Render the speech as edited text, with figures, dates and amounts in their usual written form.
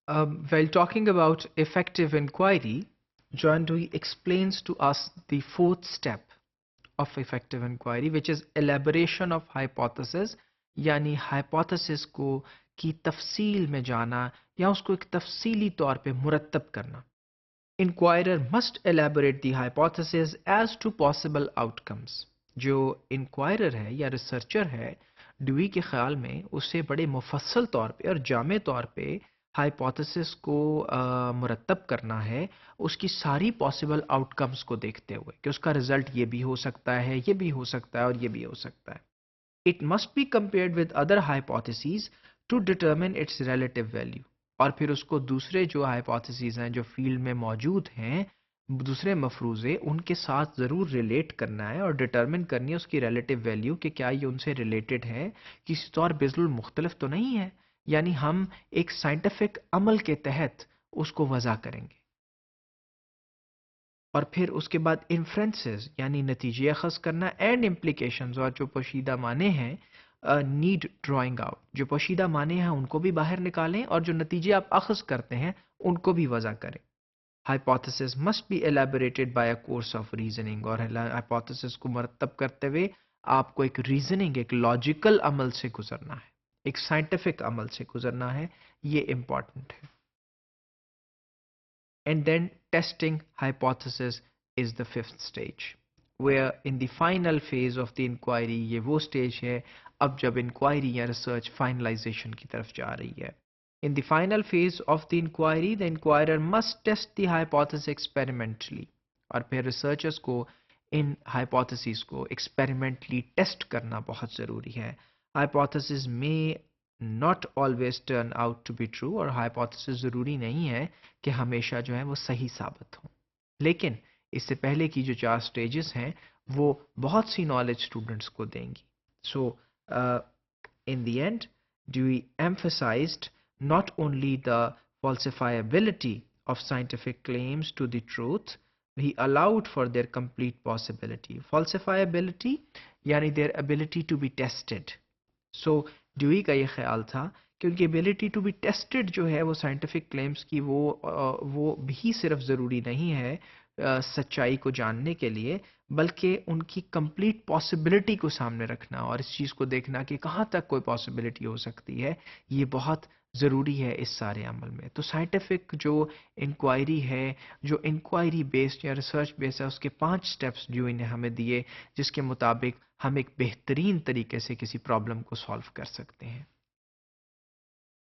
While talking about effective inquiry, John Dewey explains to us the fourth step of effective inquiry, which is elaboration of hypothesis, यानी hypothesis को की तफसील में जाना या उसको एक तफसीली तौर पे मुरतब करना. Inquirer must elaborate the hypothesis as to possible outcomes. जो inquirer है या researcher है, ड्यूई के ख्याल में उसे बड़े मुफस्सल तौर पे और जामे तौर पे हाइपोथेसिस को मुरतब करना है उसकी सारी पॉसिबल आउटकम्स को देखते हुए कि उसका रिजल्ट ये भी हो सकता है, ये भी हो सकता है और ये भी हो सकता है. It must be compared with other hypothesis to determine its relative value. और फिर उसको दूसरे जो हाइपोथेसिस हैं जो फील्ड में मौजूद हैं, दूसरे मफरूज़े, उनके साथ ज़रूर रिलेट करना है और डिटरमिन करनी है उसकी रिलेटिव वैल्यू कि क्या ये उनसे रिलेटेड है, किसी तौर बिल्कुल मुख्तलिफ तो नहीं है. यानी हम एक साइंटिफिक अमल के तहत उसको वज़ा करेंगे. और फिर उसके बाद इन्फ्रेंसेस यानी नतीजे अखज़ करना एंड इम्प्लीकेशंस और जो पोशीदा माने हैं नीड ड्राइंग आउट. जो पोशीदा माने हैं उनको भी बाहर निकालें और जो नतीजे आप अखज़ करते हैं उनको भी वज़ा करें. Hypothesis must be elaborated by a course of reasoning. और हाइपोथेसिस को मरतब करते हुए आपको एक रीजनिंग, एक लॉजिकल अमल से गुजरना है, एक साइंटिफिक अमल से गुजरना है. ये इंपॉर्टेंट है. And then testing hypothesis is the fifth stage, where in the final phase of the inquiry, ये वो stage है अब जब inquiry या research finalization की तरफ जा रही है. In the final phase of the inquiry, the inquirer must test the hypothesis experimentally. और फिर researchers को इन hypotheses को experimentally test करना बहुत ज़रूरी है. Hypothesis may not always turn out to be true और hypothesis ज़रूरी नहीं है कि हमेशा जो है वो सही साबित हो. लेकिन इससे पहले की जो 4 स्टेजेस हैं वो बहुत सी नॉलेज स्टूडेंट्स को देंगी. सो in the end, Dewey emphasized not only the falsifiability of scientific claims to the truth, he allowed for their complete possibility. Falsifiability यानी their ability to be tested. So Dewey का ये ख्याल था कि उनकी ability to be tested जो है वो साइंटिफिक क्लेम्स की वो भी सिर्फ ज़रूरी नहीं है सच्चाई को जानने के लिए, बल्कि उनकी कंप्लीट पॉसिबिलिटी को सामने रखना और इस चीज़ को देखना कि कहाँ तक कोई पॉसिबिलिटी हो सकती है, ये बहुत ज़रूरी है इस सारे अमल में. तो साइंटिफिक जो इंक्वायरी है, जो इंक्वायरी बेस्ड या रिसर्च बेस्ड है, उसके 5 स्टेप्स जो इन्हें हमें दिए जिसके मुताबिक हम एक बेहतरीन तरीके से किसी प्रॉब्लम को सॉल्व कर सकते हैं.